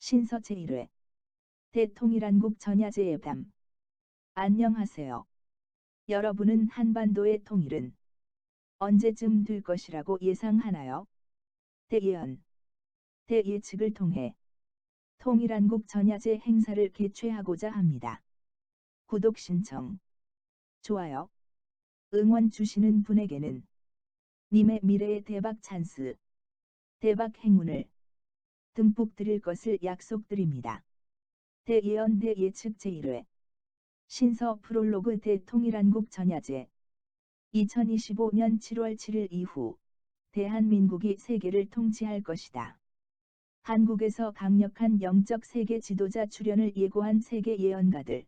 신서 제1회 대통일한국 전야제의 밤. 안녕하세요. 여러분은 한반도의 통일은 언제쯤 될 것이라고 예상하나요? 대예언, 대예측을 통해 통일한국 전야제 행사를 개최하고자 합니다. 구독 신청, 좋아요, 응원 주시는 분에게는 님의 미래의 대박 찬스, 대박 행운을 듬뿍 드릴 것을 약속드립니다. 대예언 대예측 제1회 신서 프롤로그 대통일한국 전야제 2025년 7월 7일 이후 대한민국이 세계를 통치할 것이다. 한국에서 강력한 영적 세계 지도자 출현을 예고한 세계 예언가들.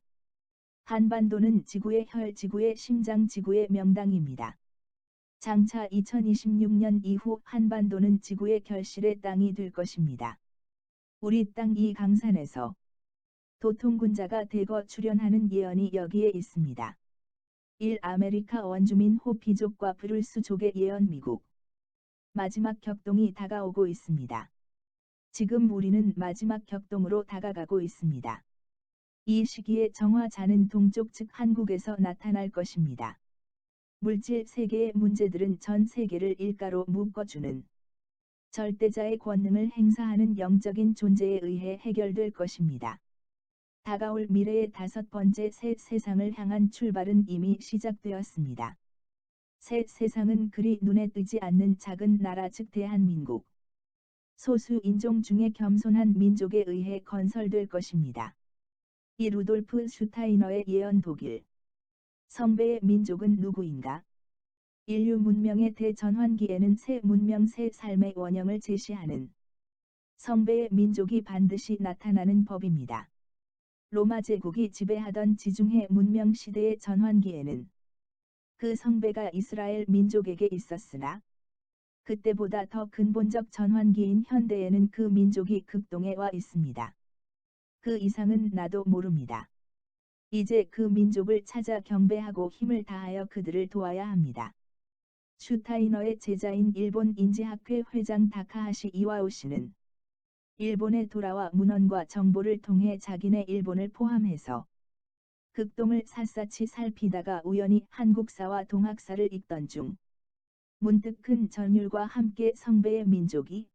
한반도는 지구의 혈, 지구의 심장, 지구의 명당입니다. 장차 2026년 이후 한반도는 지구의 결실의 땅이 될 것입니다. 우리 땅 이 강산에서 도통군자가 대거 출현하는 예언이 여기에 있습니다. 1. 아메리카 원주민 호피족과 브룰스족의 예언. 미국 마지막 격동이 다가오고 있습니다. 지금 우리는 마지막 격동으로 다가가고 있습니다. 이 시기에 정화자는 동쪽 즉 한국에서 나타날 것입니다. 물질 세계의 문제들은 전 세계를 일가로 묶어주는 절대자의 권능을 행사하는 영적인 존재에 의해 해결될 것입니다. 다가올 미래의 5번째 새 세상을 향한 출발은 이미 시작되었습니다. 새 세상은 그리 눈에 띄지 않는 작은 나라 즉 대한민국. 소수 인종 중에 겸손한 민족에 의해 건설될 것입니다. 이 루돌프 슈타이너의 예언. 독일 성배의 민족은 누구인가? 인류 문명의 대전환기에는 새 문명 새 삶의 원형을 제시하는 성배의 민족이 반드시 나타나는 법입니다. 로마 제국이 지배하던 지중해 문명 시대의 전환기에는 그 성배가 이스라엘 민족에게 있었으나 그때보다 더 근본적 전환기인 현대에는 그 민족이 극동에 와 있습니다. 그 이상은 나도 모릅니다. 이제 그 민족을 찾아 경배하고 힘을 다하여 그들을 도와야 합니다. 슈타이너의 제자인 일본 인지학회 회장 다카하시 이와오 씨는 일본에 돌아와 문헌과 정보를 통해 자기네 일본을 포함해서 극동을 샅샅이 살피다가 우연히 한국사와 동학사를 읽던 중 문득 큰 전율과 함께 성배의 민족이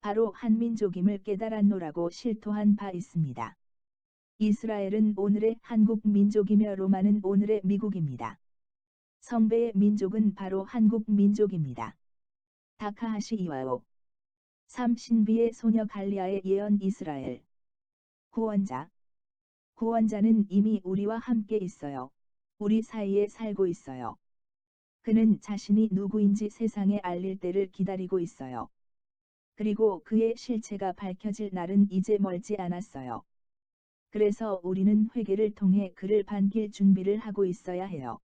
바로 한민족임을 깨달았노라고 실토한 바 있습니다. 이스라엘은 오늘의 한국 민족이며 로마는 오늘의 미국입니다. 성배의 민족은 바로 한국 민족입니다. 다카하시 이와오 3. 신비의 소녀 갈리아의 예언. 이스라엘 구원자. 구원자는 이미 우리와 함께 있어요. 우리 사이에 살고 있어요. 그는 자신이 누구인지 세상에 알릴 때를 기다리고 있어요. 그리고 그의 실체가 밝혀질 날은 이제 멀지 않았어요. 그래서 우리는 회개를 통해 그를 반길 준비를 하고 있어야 해요.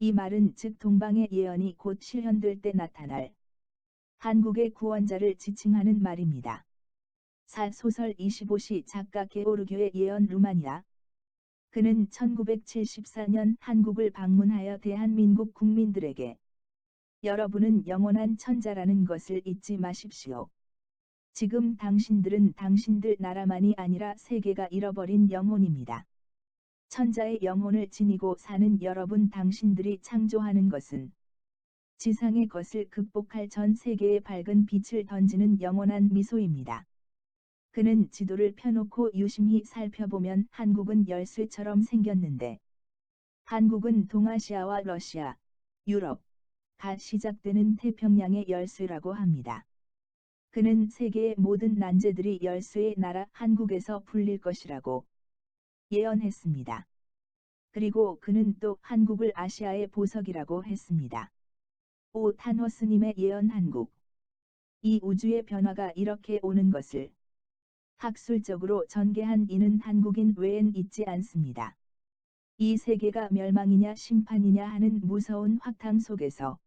이 말은 즉 동방의 예언이 곧 실현될 때 나타날 한국의 구원자를 지칭하는 말입니다. 소설 25시 작가 게오르교의 예언. 루마니아. 그는 1974년 한국을 방문하여 대한민국 국민들에게 여러분은 영원한 천자라는 것을 잊지 마십시오. 지금 당신들은 당신들 나라만이 아니라 세계가 잃어버린 영혼입니다. 천자의 영혼을 지니고 사는 여러분 당신들이 창조하는 것은 지상의 것을 극복할 전 세계에 밝은 빛을 던지는 영원한 미소입니다. 그는 지도를 펴놓고 유심히 살펴보면 한국은 열쇠처럼 생겼는데 한국은 동아시아와 러시아, 유럽,가 시작되는 태평양의 열쇠라고 합니다. 그는 세계의 모든 난제들이 열쇠의 나라 한국에서 풀릴 것이라고 예언했습니다. 그리고 그는 또 한국을 아시아의 보석이라고 했습니다. 5. 탄워스님의 예언. 한국. 이 우주의 변화가 이렇게 오는 것을 학술적으로 전개한 이는 한국인 외엔 있지 않습니다. 이 세계가 멸망이냐 심판이냐 하는 무서운 확탕 속에서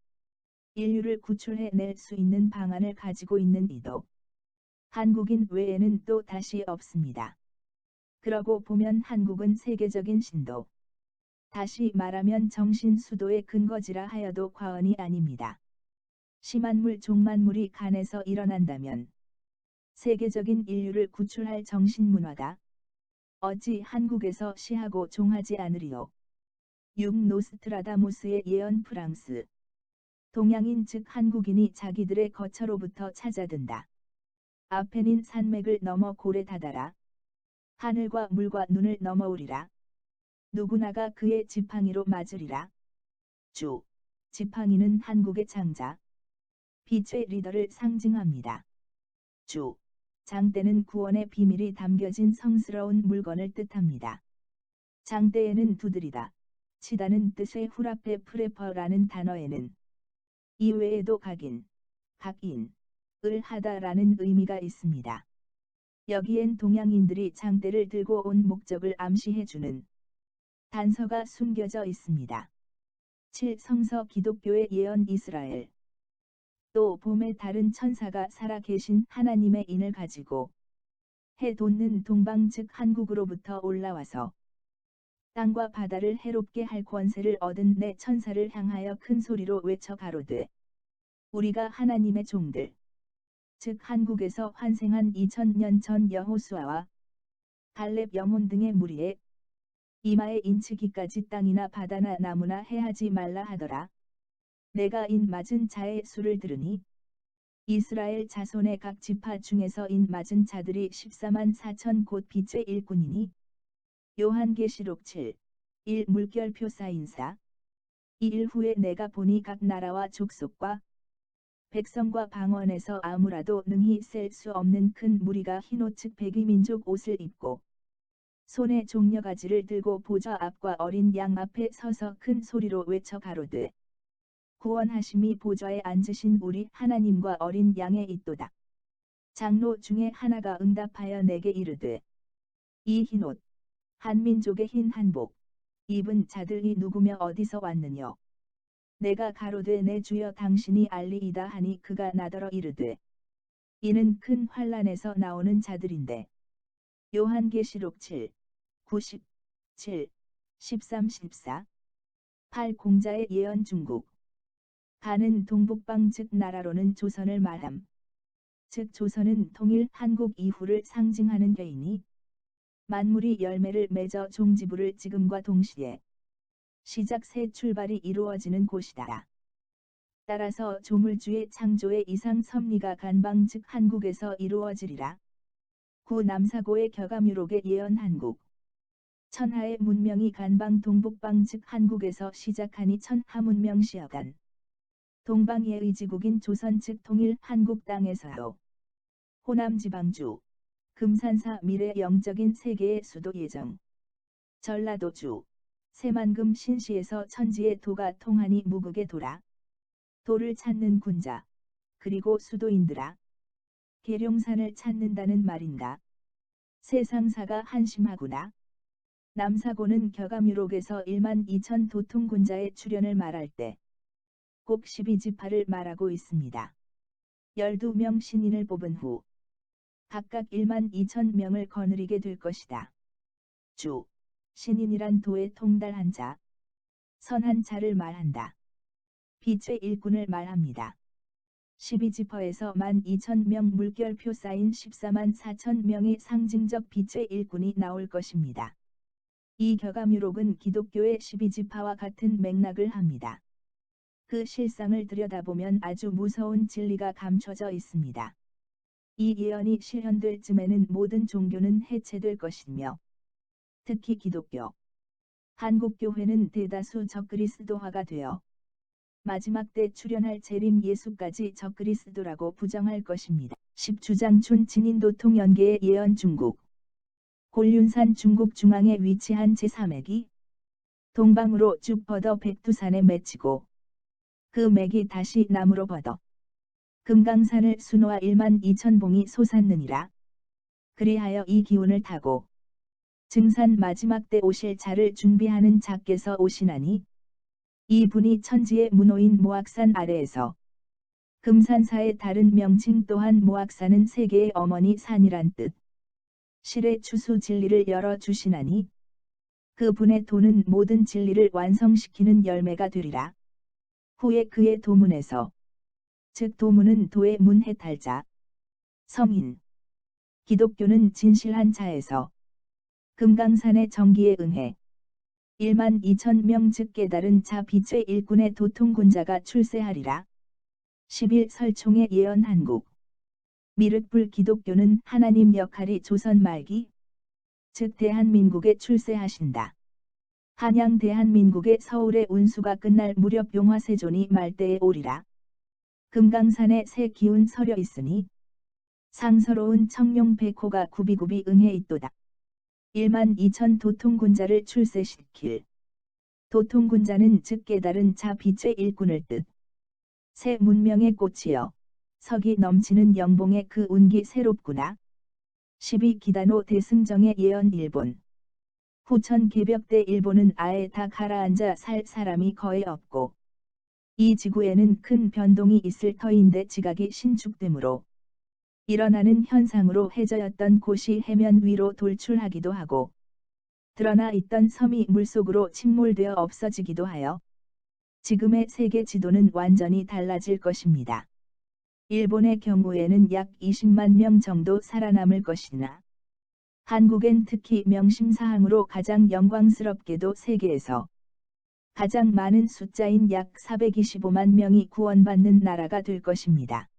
인류를 구출해 낼 수 있는 방안을 가지고 있는 이도 한국인 외에는 또 다시 없습니다. 그러고 보면 한국은 세계적인 신도, 다시 말하면 정신 수도의 근거지라 하여도 과언이 아닙니다. 심한물 종만물이 간에서 일어난다면 세계적인 인류를 구출할 정신문화다. 어찌 한국에서 시하고 종하지 않으리요. 6. 노스트라다무스의 예언. 프랑스 동양인 즉 한국인이 자기들의 거처로부터 찾아든다. 아페닌 산맥을 넘어 고래 다다라. 하늘과 물과 눈을 넘어오리라. 누구나가 그의 지팡이로 맞으리라. 주 지팡이는 한국의 장자, 빛의 리더를 상징합니다. 주 장대는 구원의 비밀이 담겨진 성스러운 물건을 뜻합니다. 장대에는 두드리다, 치다는 뜻의 후라페 프레퍼라는 단어에는 이외에도 각인, 각인, 을 하다라는 의미가 있습니다. 여기엔 동양인들이 장대를 들고 온 목적을 암시해주는 단서가 숨겨져 있습니다. 7. 성서 기독교의 예언. 이스라엘 또 봄에 다른 천사가 살아 계신 하나님의 인을 가지고 해 돋는 동방 즉 한국으로부터 올라와서 땅과 바다를 해롭게 할 권세를 얻은 내 천사를 향하여 큰 소리로 외쳐 가로되 우리가 하나님의 종들 즉 한국에서 환생한 2000년 전 여호수아와 갈렙 영혼 등의 무리에 이마에 인치기까지 땅이나 바다나 나무나 해하지 말라 하더라. 내가 인 맞은 자의 수를 들으니 이스라엘 자손의 각 지파 중에서 인 맞은 자들이 14만 4천 곧 빛의 일꾼이니 요한계시록 7. 1. 물결표 사인사 2일 후에 내가 보니 각 나라와 족속과 백성과 방언에서 아무라도 능히 셀 수 없는 큰 무리가 흰옷 즉 백의민족 옷을 입고 손에 종려가지를 들고 보좌 앞과 어린 양 앞에 서서 큰 소리로 외쳐 가로되 구원하심이 보좌에 앉으신 우리 하나님과 어린 양에 있도다. 장로 중에 하나가 응답하여 내게 이르되 이 흰옷 한민족의 흰 한복 입은 자들이 누구며 어디서 왔느뇨. 내가 가로되 내 주여 당신이 알리이다 하니 그가 나더러 이르되 이는 큰 환란에서 나오는 자들인데 요한계시록 7. 97, 13, 14 8. 공자의 예언. 중국 가는 동북방 즉 나라로는 조선을 말함. 즉 조선은 통일 한국 이후를 상징하는 회이니 만물이 열매를 맺어 종지부를 지금과 동시에 시작 새 출발이 이루어지는 곳이다. 따라서 조물주의 창조의 이상 섭리가 간방 즉 한국에서 이루어지리라. 9. 남사고의 격암유록의 예언. 한국 천하의 문명이 간방 동북방 즉 한국에서 시작하니 천하 문명 시어간 동방의 의지국인 조선 즉 통일 한국 땅에서요. 호남 지방주 금산사 미래 영적인 세계의 수도 예정 전라도주 새만금 신시에서 천지의 도가 통하니 무국의 도라. 도를 찾는 군자 그리고 수도인들아 계룡산을 찾는다는 말인가. 세상사가 한심하구나. 남사고는 격암유록에서 1만 2천 도통군자의 출현을 말할 때 꼭 12지파를 말하고 있습니다. 12명 신인을 뽑은 후 각각 1만 2천 명을 거느리게 될 것이다. 주 신인이란 도에 통달한 자, 선한 자를 말한다. 빛의 일꾼을 말합니다. 12지파에서 12,000명 물결표 쌓인 14만 4천 명의 상징적 빛의 일꾼이 나올 것입니다. 이 격암유록은 기독교의 12지파와 같은 맥락을 합니다. 그 실상을 들여다보면 아주 무서운 진리가 감춰져 있습니다. 이 예언이 실현될 즈음에는 모든 종교는 해체될 것이며 특히 기독교, 한국교회는 대다수 적그리스도화가 되어 마지막 때 출현할 재림 예수까지 적그리스도라고 부정할 것입니다. 10주장춘 진인도통 연계의 예언. 중국 곤륜산 중국 중앙에 위치한 제3맥이 동방으로 쭉 뻗어 백두산에 맺히고 그 맥이 다시 남으로 뻗어 금강산을 수놓아 1만 2천 봉이 솟았느니라. 그리하여 이 기운을 타고 증산 마지막 때 오실 자를 준비하는 자께서 오시나니 이 분이 천지의 문호인 모악산 아래에서 금산사의 다른 명칭 또한 모악산은 세계의 어머니 산이란 뜻. 실의 추수 진리를 열어 주시나니 그 분의 도는 모든 진리를 완성시키는 열매가 되리라. 후에 그의 도문에서 즉 도문은 도의 문 해탈자 성인 기독교는 진실한 자에서 금강산의 정기에 응해 1만 2천 명 즉 깨달은 자 빛의 일꾼의 도통군자가 출세하리라. 10일 설총의 예언 한국 미륵불 기독교는 하나님 역할이 조선 말기 즉 대한민국에 출세하신다. 한양 대한민국의 서울의 운수가 끝날 무렵 용화세존이 말대에 오리라. 금강산에 새 기운 서려 있으니 상서로운 청룡백호가 구비구비 응해 있도다. 1만 2천 도통군자를 출세시킬. 도통군자는 즉 깨달은 자 빛의 일꾼을 뜻. 새 문명의 꽃이여. 석이 넘치는 영봉의 그 운기 새롭구나. 12 기단호 대승정의 예언 일본. 후천 개벽 때 일본은 아예 다 가라앉아 살 사람이 거의 없고 이 지구에는 큰 변동이 있을 터인데 지각이 신축되므로 일어나는 현상으로 해저였던 곳이 해면 위로 돌출하기도 하고 드러나 있던 섬이 물속으로 침몰되어 없어지기도 하여 지금의 세계 지도는 완전히 달라질 것입니다. 일본의 경우에는 약 20만 명 정도 살아남을 것이나 한국엔 특히 명심사항으로 가장 영광스럽게도 세계에서 가장 많은 숫자인 약 425만 명이 구원받는 나라가 될 것입니다.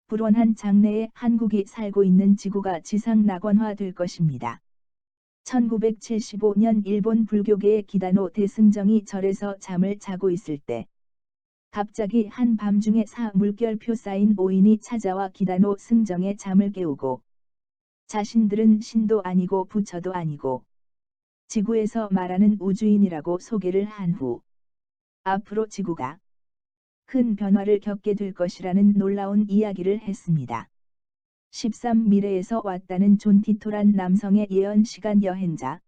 불원한 장래에 한국이 살고 있는 지구가 지상 낙원화 될 것입니다. 1975년 일본 불교계의 기단호 대승정이 절에서 잠을 자고 있을 때 갑자기 한 밤중에 물결표 쌓인 5인이 찾아와 기단호 승정의 잠을 깨우고 자신들은 신도 아니고 부처도 아니고 지구에서 말하는 우주인이라고 소개를 한 후 앞으로 지구가 큰 변화를 겪게 될 것이라는 놀라운 이야기를 했습니다. 13 미래에서 왔다는 존 티토란 남성의 예언 시간 여행자.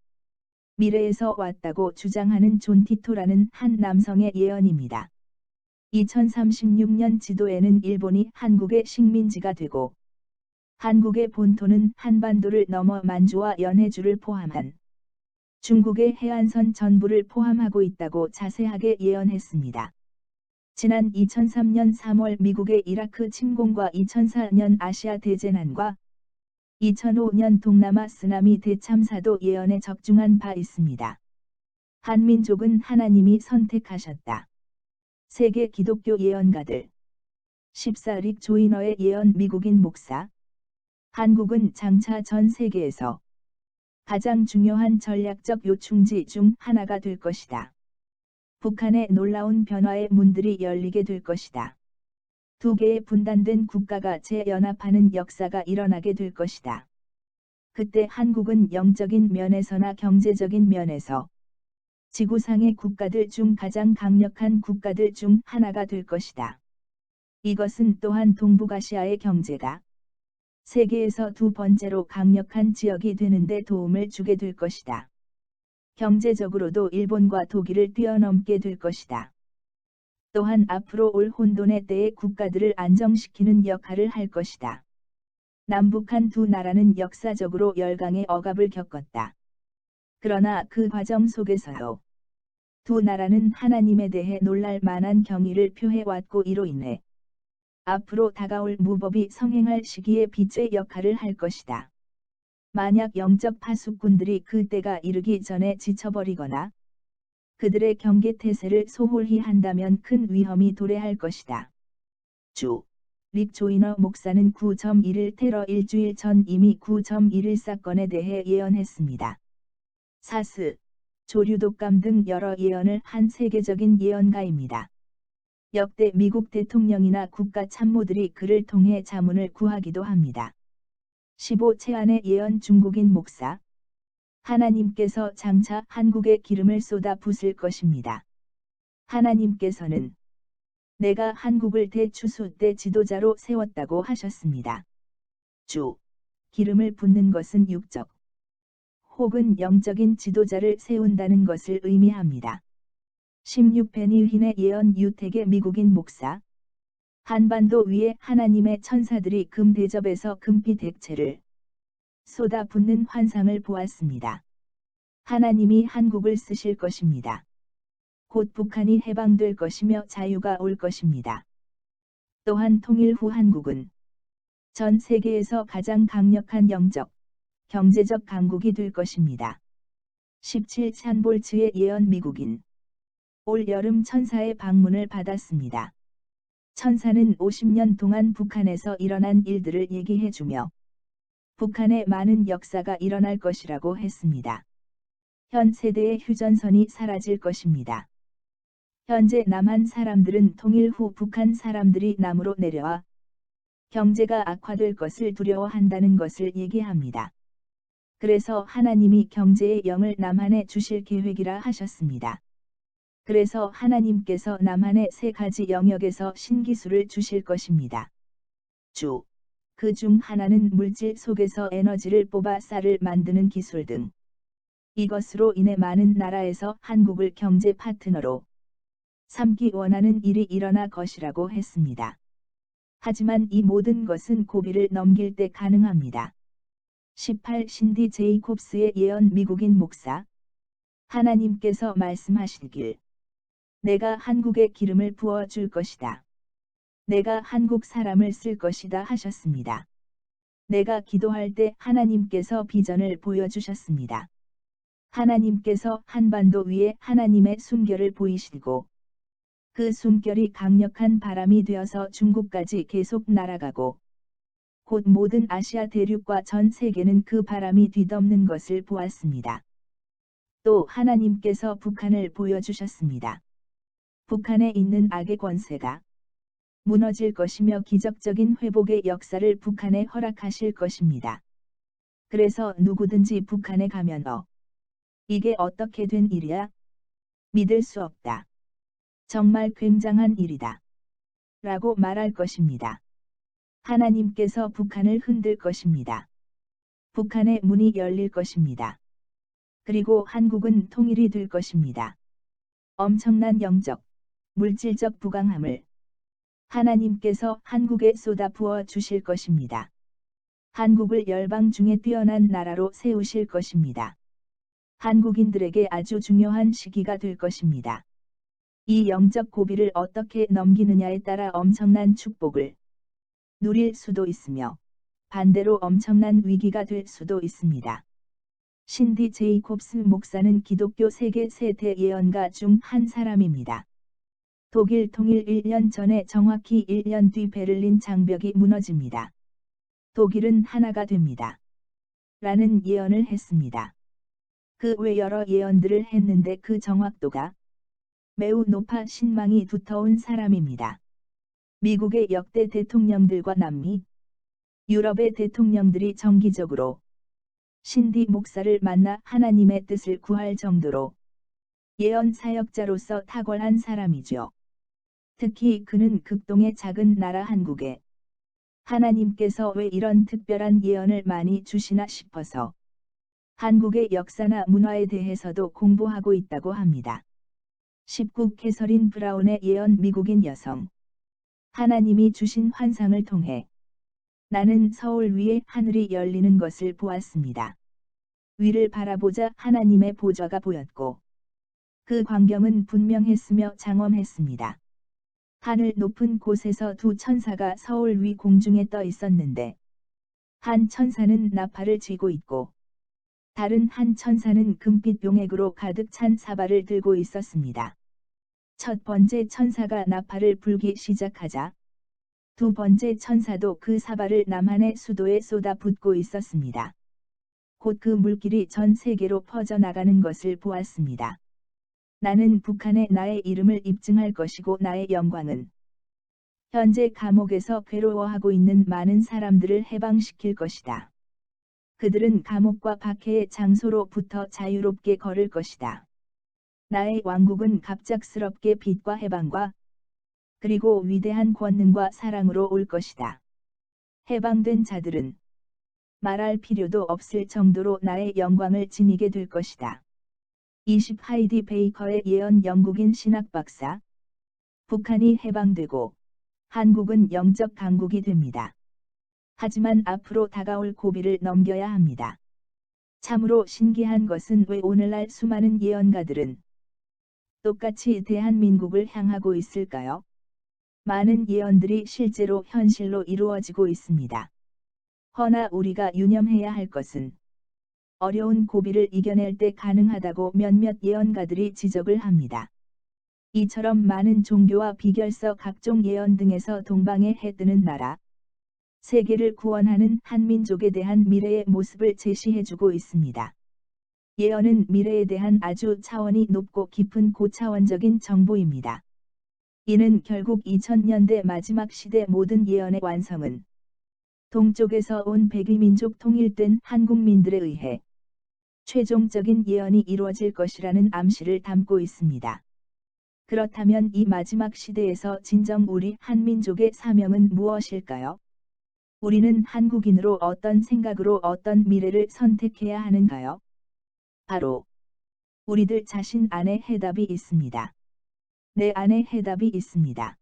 미래에서 왔다고 주장하는 존 티토라는 한 남성의 예언입니다. 2036년 지도에는 일본이 한국의 식민지가 되고 한국의 본토는 한반도를 넘어 만주와 연해주를 포함한 중국의 해안선 전부를 포함하고 있다고 자세하게 예언했습니다. 지난 2003년 3월 미국의 이라크 침공과 2004년 아시아 대재난과 2005년 동남아 쓰나미 대참사도 예언에 적중한 바 있습니다. 한민족은 하나님이 선택하셨다. 세계 기독교 예언가들 14릭 조이너의 예언 미국인 목사. 한국은 장차 전 세계에서 가장 중요한 전략적 요충지 중 하나가 될 것이다. 북한의 놀라운 변화의 문들이 열리게 될 것이다. 두 개의 분단된 국가가 재연합하는 역사가 일어나게 될 것이다. 그때 한국은 영적인 면에서나 경제적인 면에서 지구상의 국가들 중 가장 강력한 국가들 중 하나가 될 것이다. 이것은 또한 동북아시아의 경제가 세계에서 두 번째로 강력한 지역이 되는 데 도움을 주게 될 것이다. 경제적으로도 일본과 독일을 뛰어넘게 될 것이다. 또한 앞으로 올 혼돈의 때에 국가들을 안정시키는 역할을 할 것이다. 남북한 두 나라는 역사적으로 열강의 억압을 겪었다. 그러나 그 과정 속에서도 두 나라는 하나님에 대해 놀랄 만한 경의를 표해왔고 이로 인해 앞으로 다가올 무법이 성행할 시기에 빛의 역할을 할 것이다. 만약 영적 파수꾼들이 그 때가 이르기 전에 지쳐버리거나 그들의 경계태세를 소홀히 한다면 큰 위험이 도래할 것이다. 릭 조이너 목사는 9.11 테러 일주일 전 이미 9.11 사건에 대해 예언했습니다. 사스, 조류독감 등 여러 예언을 한 세계적인 예언가입니다. 역대 미국 대통령이나 국가 참모들이 그를 통해 자문을 구하기도 합니다. 15 채안의 예언 중국인 목사. 하나님께서 장차 한국에 기름을 쏟아 부을 것입니다. 하나님께서는 내가 한국을 대추수 때 지도자로 세웠다고 하셨습니다. 기름을 붓는 것은 육적 혹은 영적인 지도자를 세운다는 것을 의미합니다. 16 베니윈의 예언 유택의 미국인 목사. 한반도 위에 하나님의 천사들이 금 대접에서 금빛 액체를 쏟아 붓는 환상을 보았습니다. 하나님이 한국을 쓰실 것입니다. 곧 북한이 해방될 것이며 자유가 올 것입니다. 또한 통일 후 한국은 전 세계에서 가장 강력한 영적, 경제적 강국이 될 것입니다. 17. 샨볼츠의 예언. 미국인. 올 여름 천사의 방문을 받았습니다. 천사는 50년 동안 북한에서 일어난 일들을 얘기해주며 북한에 많은 역사가 일어날 것이라고 했습니다. 현 세대의 휴전선이 사라질 것입니다. 현재 남한 사람들은 통일 후 북한 사람들이 남으로 내려와 경제가 악화될 것을 두려워한다는 것을 얘기합니다. 그래서 하나님이 경제의 영을 남한에 주실 계획이라 하셨습니다. 그래서 하나님께서 남한에 3가지 영역에서 신기술을 주실 것입니다. 그 중 하나는 물질 속에서 에너지를 뽑아 쌀을 만드는 기술 등. 이것으로 인해 많은 나라에서 한국을 경제 파트너로 삼기 원하는 일이 일어날 것이라고 했습니다. 하지만 이 모든 것은 고비를 넘길 때 가능합니다. 18. 신디 제이콥스의 예언. 미국인 목사. 하나님께서 말씀하시길. 내가 한국에 기름을 부어 줄 것이다. 내가 한국 사람을 쓸 것이다 하셨습니다. 내가 기도할 때 하나님께서 비전을 보여주셨습니다. 하나님께서 한반도 위에 하나님의 숨결을 보이시고 그 숨결이 강력한 바람이 되어서 중국까지 계속 날아가고 곧 모든 아시아 대륙과 전 세계는 그 바람이 뒤덮는 것을 보았습니다. 또 하나님께서 북한을 보여주셨습니다. 북한에 있는 악의 권세가 무너질 것이며 기적적인 회복의 역사를 북한에 허락하실 것입니다. 그래서 누구든지 북한에 가면 이게 어떻게 된 일이야? 믿을 수 없다. 정말 굉장한 일이다. 라고 말할 것입니다. 하나님께서 북한을 흔들 것입니다. 북한의 문이 열릴 것입니다. 그리고 한국은 통일이 될 것입니다. 엄청난 영적, 물질적 부강함을 하나님께서 한국에 쏟아 부어 주실 것입니다. 한국을 열방 중에 뛰어난 나라로 세우실 것입니다. 한국인들에게 아주 중요한 시기가 될 것입니다. 이 영적 고비를 어떻게 넘기느냐에 따라 엄청난 축복을 누릴 수도 있으며 반대로 엄청난 위기가 될 수도 있습니다. 신디 제이콥스 목사는 기독교 세계 세대 예언가 중 한 사람입니다. 독일 통일 1년 전에 정확히 1년 뒤 베를린 장벽이 무너집니다. 독일은 하나가 됩니다. 라는 예언을 했습니다. 그 외 여러 예언들을 했는데 그 정확도가 매우 높아 신망이 두터운 사람입니다. 미국의 역대 대통령들과 남미, 유럽의 대통령들이 정기적으로 신디 목사를 만나 하나님의 뜻을 구할 정도로 예언 사역자로서 탁월한 사람이죠. 특히 그는 극동의 작은 나라 한국에 하나님께서 왜 이런 특별한 예언을 많이 주시나 싶어서 한국의 역사나 문화에 대해서도 공부하고 있다고 합니다. 19. 캐서린 브라운의 예언. 미국인 여성. 하나님이 주신 환상을 통해 나는 서울 위에 하늘이 열리는 것을 보았습니다. 위를 바라보자 하나님의 보좌가 보였고 그 광경은 분명했으며 장엄했습니다. 하늘 높은 곳에서 2 천사가 서울 위 공중에 떠 있었는데 한 천사는 나팔을 쥐고 있고 다른 한 천사는 금빛 용액으로 가득 찬 사발을 들고 있었습니다. 첫 번째 천사가 나팔을 불기 시작하자 두 번째 천사도 그 사발을 남한의 수도에 쏟아붓고 있었습니다. 곧 그 물길이 전 세계로 퍼져나가는 것을 보았습니다. 나는 북한에 나의 이름을 입증할 것이고 나의 영광은 현재 감옥에서 괴로워하고 있는 많은 사람들을 해방시킬 것이다. 그들은 감옥과 박해의 장소로부터 자유롭게 걸을 것이다. 나의 왕국은 갑작스럽게 빛과 해방과 그리고 위대한 권능과 사랑으로 올 것이다. 해방된 자들은 말할 필요도 없을 정도로 나의 영광을 지니게 될 것이다. 20. 하이디 베이커의 예언. 영국인 신학 박사. 북한이 해방되고 한국은 영적 강국이 됩니다. 하지만 앞으로 다가올 고비를 넘겨야 합니다. 참으로 신기한 것은 왜 오늘날 수많은 예언가들은 똑같이 대한민국을 향하고 있을까요? 많은 예언들이 실제로 현실로 이루어지고 있습니다. 허나 우리가 유념해야 할 것은 어려운 고비를 이겨낼 때 가능하다고 몇몇 예언가들이 지적을 합니다. 이처럼 많은 종교와 비결서 각종 예언 등에서 동방에 해뜨는 나라, 세계를 구원하는 한민족에 대한 미래의 모습을 제시해주고 있습니다. 예언은 미래에 대한 아주 차원이 높고 깊은 고차원적인 정보입니다. 이는 결국 2000년대 마지막 시대 모든 예언의 완성은 동쪽에서 온 백이민족 통일된 한국민들에 의해 최종적인 예언이 이루어질 것이라는 암시를 담고 있습니다. 그렇다면 이 마지막 시대에서 진정 우리 한민족의 사명은 무엇일까요? 우리는 한국인으로 어떤 생각으로 어떤 미래를 선택해야 하는가요? 바로 우리들 자신 안에 해답이 있습니다. 내 안에 해답이 있습니다.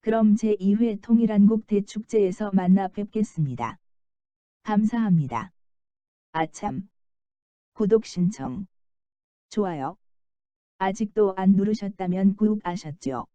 그럼 제2회 통일한국 대축제에서 만나 뵙겠습니다. 감사합니다. 아참. 구독 신청. 좋아요. 아직도 안 누르셨다면 구독하셨죠?